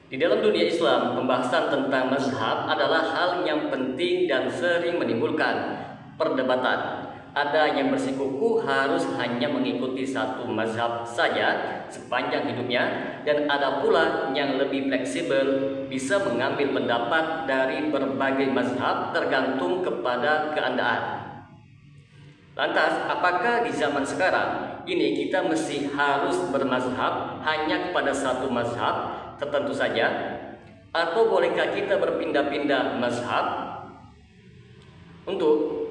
Di dalam dunia Islam, pembahasan tentang mazhab adalah hal yang penting dan sering menimbulkan perdebatan. Ada yang bersikukuh harus hanya mengikuti satu mazhab saja sepanjang hidupnya, dan ada pula yang lebih fleksibel, bisa mengambil pendapat dari berbagai mazhab tergantung kepada keadaan. Lantas, apakah di zaman sekarang ini kita mesti harus bermazhab hanya kepada satu mazhab tertentu saja, atau bolehkah kita berpindah-pindah mazhab? Untuk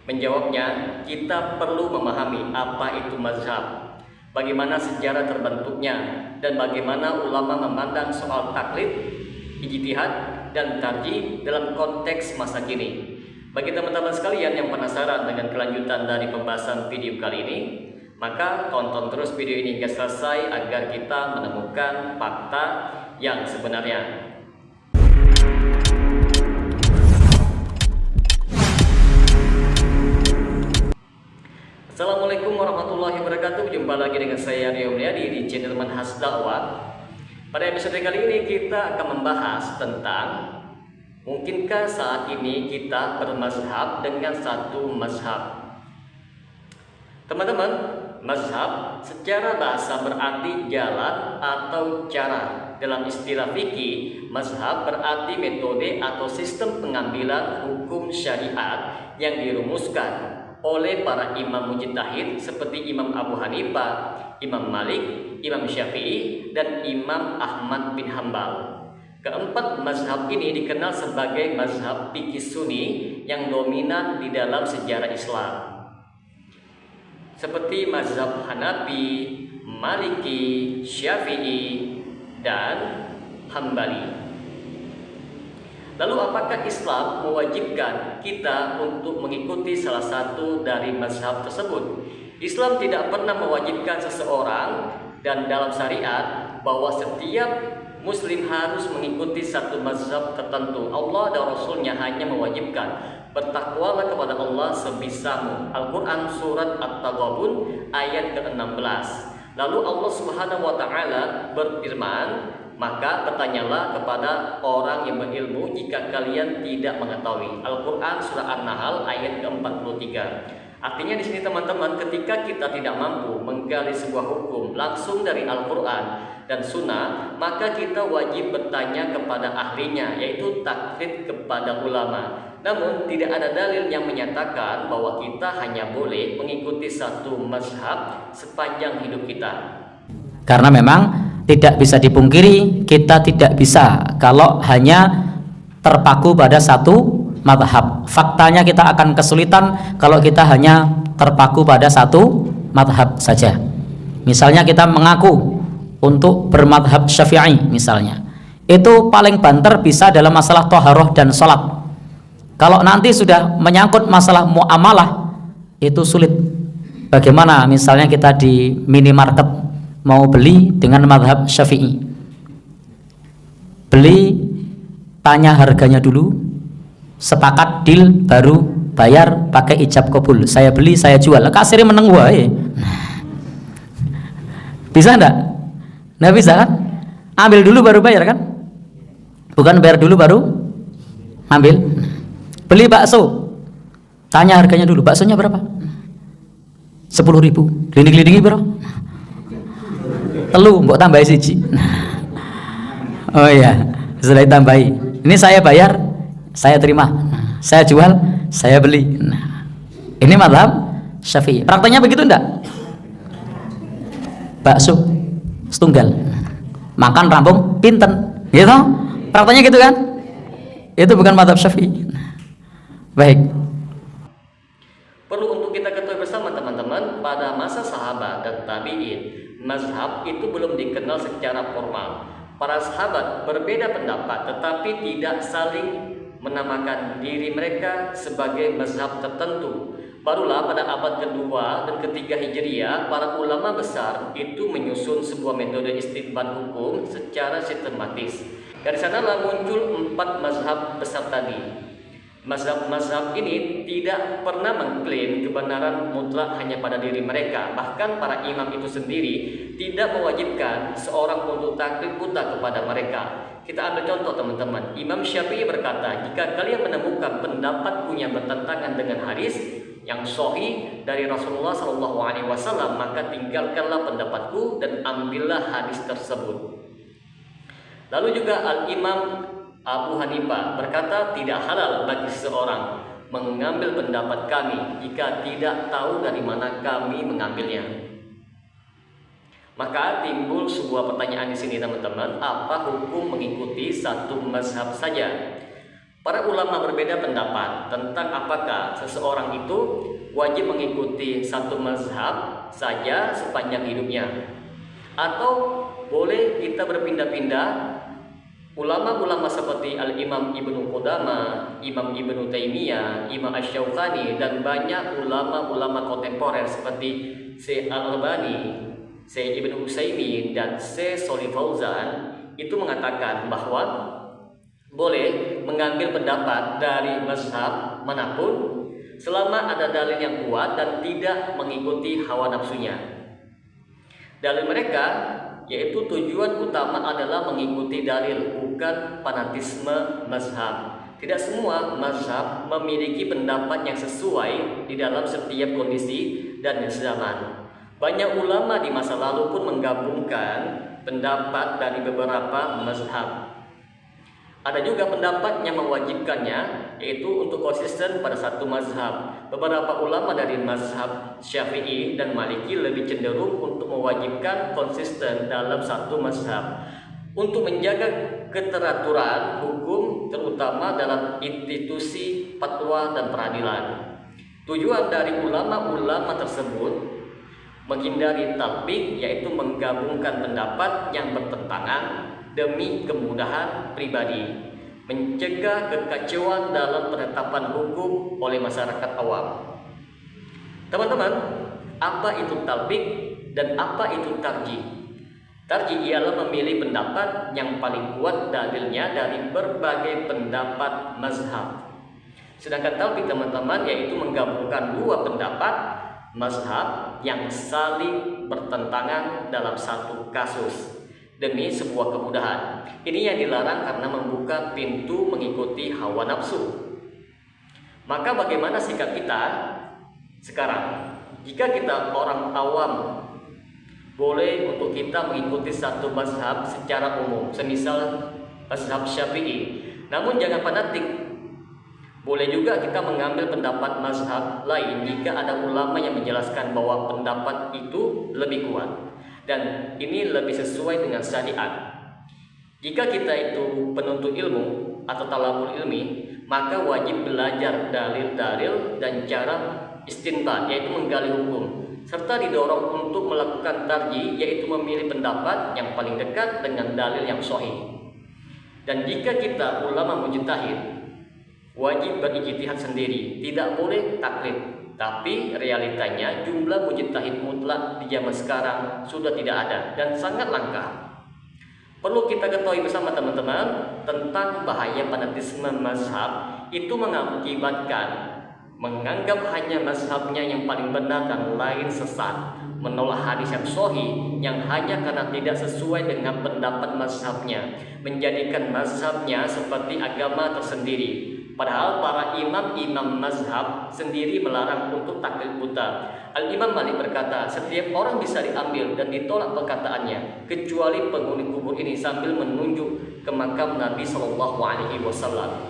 menjawabnya, kita perlu memahami apa itu mazhab, bagaimana sejarah terbentuknya, dan bagaimana ulama memandang soal taklid, ijtihad, dan tarjih dalam konteks masa kini. Bagi teman-teman sekalian yang penasaran dengan kelanjutan dari pembahasan video kali ini, maka tonton terus video ini hingga selesai agar kita menemukan fakta yang sebenarnya. Assalamualaikum warahmatullahi wabarakatuh. Jumpa lagi dengan saya Rio Mulyadi di channel Manhaj Dakwah. Pada episode kali ini kita akan membahas tentang mungkinkah saat ini kita bermazhab dengan satu mazhab. Teman-teman, mazhab secara bahasa berarti jalan atau cara. Dalam istilah fikih, mazhab berarti metode atau sistem pengambilan hukum syariat yang dirumuskan oleh para imam mujtahid seperti Imam Abu Hanifah, Imam Malik, Imam Syafi'i, dan Imam Ahmad bin Hambal. Keempat mazhab ini dikenal sebagai mazhab fikih Sunni yang dominan di dalam sejarah Islam, seperti mazhab Hanafi, Maliki, Syafi'i, dan Hambali. Lalu apakah Islam mewajibkan kita untuk mengikuti salah satu dari mazhab tersebut? Islam tidak pernah mewajibkan seseorang, dan dalam syariat bahwa setiap Muslim harus mengikuti satu mazhab tertentu. Allah dan Rasulnya hanya mewajibkan bertakwalah kepada Allah sebisamu. Al-Quran surat At-Taghabun ayat ke-16. Lalu Allah Subhanahu wa Ta'ala berfirman, maka bertanyalah kepada orang yang berilmu jika kalian tidak mengetahui. Al-Quran surah An-Nahl ayat ke-43. Artinya di sini teman-teman, ketika kita tidak mampu menggali sebuah hukum langsung dari Al-Quran dan Sunnah, maka kita wajib bertanya kepada ahlinya, yaitu taklid kepada ulama. Namun tidak ada dalil yang menyatakan bahwa kita hanya boleh mengikuti satu mazhab sepanjang hidup kita. Karena memang tidak bisa dipungkiri, kita tidak bisa kalau hanya terpaku pada satu mazhab. Faktanya kita akan kesulitan kalau kita hanya terpaku pada satu mazhab saja. Misalnya kita mengaku untuk bermadhab Syafi'i misalnya, itu paling banter bisa dalam masalah toharoh dan sholat. Kalau nanti sudah menyangkut masalah muamalah, itu sulit. Bagaimana misalnya kita di minimarket mau beli dengan madhab Syafi'i, beli tanya harganya dulu, sepakat deal, baru bayar pakai ijab kabul, saya beli saya jual, kasirnya meneng wae. Bisa enggak? Nggak bisa kan? Ambil dulu baru bayar kan? Bukan bayar dulu baru ambil. Beli bakso, tanya harganya dulu, baksonya berapa? 10.000. Glinding-glindingi bro, telu mbok tambahi siji. Oh iya, setelah ditambahi, ini saya bayar, saya terima, saya jual, saya beli. Nah, ini mazhab Syafi'i. Prakteknya begitu enggak? Bakso setunggal, makan rampung pinten, gitu. Prakteknya gitu kan? Itu bukan mazhab Syafi'i. Baik. Perlu untuk kita ketahui bersama teman-teman, pada masa sahabat dan tabi'in, mazhab itu belum dikenal secara formal. Para sahabat berbeda pendapat tetapi tidak saling menamakan diri mereka sebagai mazhab tertentu. Barulah pada abad kedua dan ketiga Hijriah, para ulama besar itu menyusun sebuah metode istinbat hukum secara sistematis. Dari sanalah muncul 4 mazhab besar tadi. Mazhab-mazhab ini tidak pernah mengklaim kebenaran mutlak hanya pada diri mereka. Bahkan para imam itu sendiri tidak mewajibkan seorang untuk taklid buta kepada mereka. Kita ambil contoh teman-teman. Imam Syafi'i berkata, jika kalian menemukan pendapatku yang bertentangan dengan hadis yang sahih dari Rasulullah SAW, maka tinggalkanlah pendapatku dan ambillah hadis tersebut. Lalu juga Al-Imam Abu Hanifah berkata, tidak halal bagi seseorang mengambil pendapat kami jika tidak tahu dari mana kami mengambilnya. Maka timbul sebuah pertanyaan di sini teman-teman, apa hukum mengikuti satu mazhab saja? Para ulama berbeda pendapat tentang apakah seseorang itu wajib mengikuti satu mazhab saja sepanjang hidupnya, atau boleh kita berpindah-pindah. Ulama-ulama seperti Al-Imam Ibnu Qudamah, Imam Ibnu Taimiyah, Imam Asy-Syaukani, dan banyak ulama-ulama kontemporer seperti Syekh Al-Albani, Syekh Ibnu Utsaimin, dan Syekh Shalih Fauzan itu mengatakan bahwa boleh mengambil pendapat dari mazhab manapun selama ada dalil yang kuat dan tidak mengikuti hawa nafsunya. Dalil mereka yaitu tujuan utama adalah mengikuti dalil, bukan fanatisme mazhab. Tidak semua mazhab memiliki pendapat yang sesuai di dalam setiap kondisi dan zaman. Banyak ulama di masa lalu pun menggabungkan pendapat dari beberapa mazhab. Ada juga pendapat yang mewajibkannya, yaitu untuk konsisten pada satu mazhab. Beberapa ulama dari mazhab Syafi'i dan Maliki lebih cenderung untuk mewajibkan konsisten dalam satu mazhab untuk menjaga keteraturan hukum, terutama dalam institusi fatwa dan peradilan. Tujuan dari ulama-ulama tersebut menghindari talbik, yaitu menggabungkan pendapat yang bertentangan demi kemudahan pribadi, mencegah kekacauan dalam penetapan hukum oleh masyarakat awam. Teman-teman, apa itu talbik dan apa itu tarjih? Tarjih ialah memilih pendapat yang paling kuat dalilnya dari berbagai pendapat mazhab. Sedangkan talbik teman-teman yaitu menggabungkan dua pendapat mazhab yang saling bertentangan dalam satu kasus demi sebuah kemudahan. Ini yang dilarang karena membuka pintu mengikuti hawa nafsu. Maka bagaimana sikap kita sekarang? Jika kita orang awam, boleh untuk kita mengikuti satu mazhab secara umum, semisal mazhab Syafi'i. Namun jangan fanatik. Boleh juga kita mengambil pendapat mazhab lain jika ada ulama yang menjelaskan bahwa pendapat itu lebih kuat dan ini lebih sesuai dengan syariat. Jika kita itu penuntut ilmu atau talabul ilmi, maka wajib belajar dalil-dalil dan cara istinbat, yaitu menggali hukum, serta didorong untuk melakukan tarjih, yaitu memilih pendapat yang paling dekat dengan dalil yang sahih. Dan jika kita ulama mujtahid, wajib berijtihad sendiri, tidak boleh taklid. Tapi realitanya jumlah mujtahid mutlak di zaman sekarang sudah tidak ada dan sangat langka. Perlu kita ketahui bersama teman-teman tentang bahaya fanatisme mazhab. Itu mengakibatkan menganggap hanya mazhabnya yang paling benar dan lain sesat, menolak hadis yang sahih yang hanya karena tidak sesuai dengan pendapat mazhabnya, menjadikan mazhabnya seperti agama tersendiri. Padahal para imam-imam mazhab sendiri melarang untuk taklid buta. Al-Imam Malik berkata, setiap orang bisa diambil dan ditolak perkataannya kecuali penghuni kubur ini, sambil menunjuk ke makam Nabi SAW.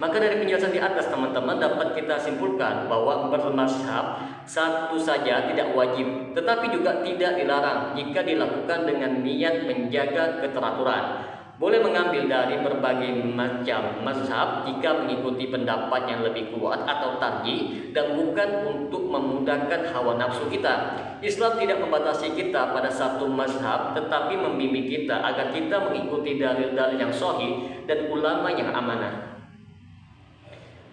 Maka dari penjelasan di atas teman-teman dapat kita simpulkan bahwa bermazhab satu saja tidak wajib, tetapi juga tidak dilarang jika dilakukan dengan niat menjaga keteraturan. Boleh mengambil dari berbagai macam mazhab jika mengikuti pendapat yang lebih kuat atau tarjih dan bukan untuk memudahkan hawa nafsu kita. Islam tidak membatasi kita pada satu mazhab, tetapi membimbing kita agar kita mengikuti dalil-dalil yang sahih dan ulama yang amanah.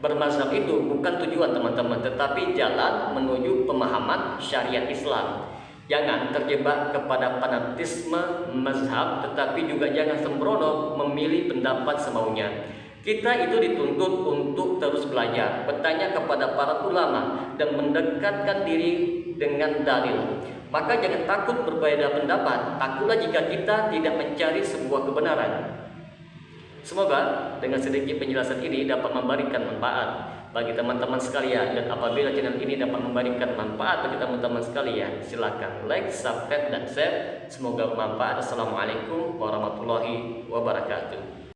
Bermazhab itu bukan tujuan teman-teman, tetapi jalan menuju pemahaman syariat Islam. Jangan terjebak kepada fanatisme mazhab, tetapi juga jangan sembrono memilih pendapat semaunya. Kita itu dituntut untuk terus belajar, bertanya kepada para ulama, dan mendekatkan diri dengan dalil. Maka jangan takut berbeda pendapat, takutlah jika kita tidak mencari sebuah kebenaran. Semoga dengan sedikit penjelasan ini dapat memberikan manfaat bagi teman-teman sekalian, dan apabila channel ini dapat memberikan manfaat bagi teman-teman sekalian, silakan like, subscribe, dan share. Semoga bermanfaat. Assalamualaikum warahmatullahi wabarakatuh.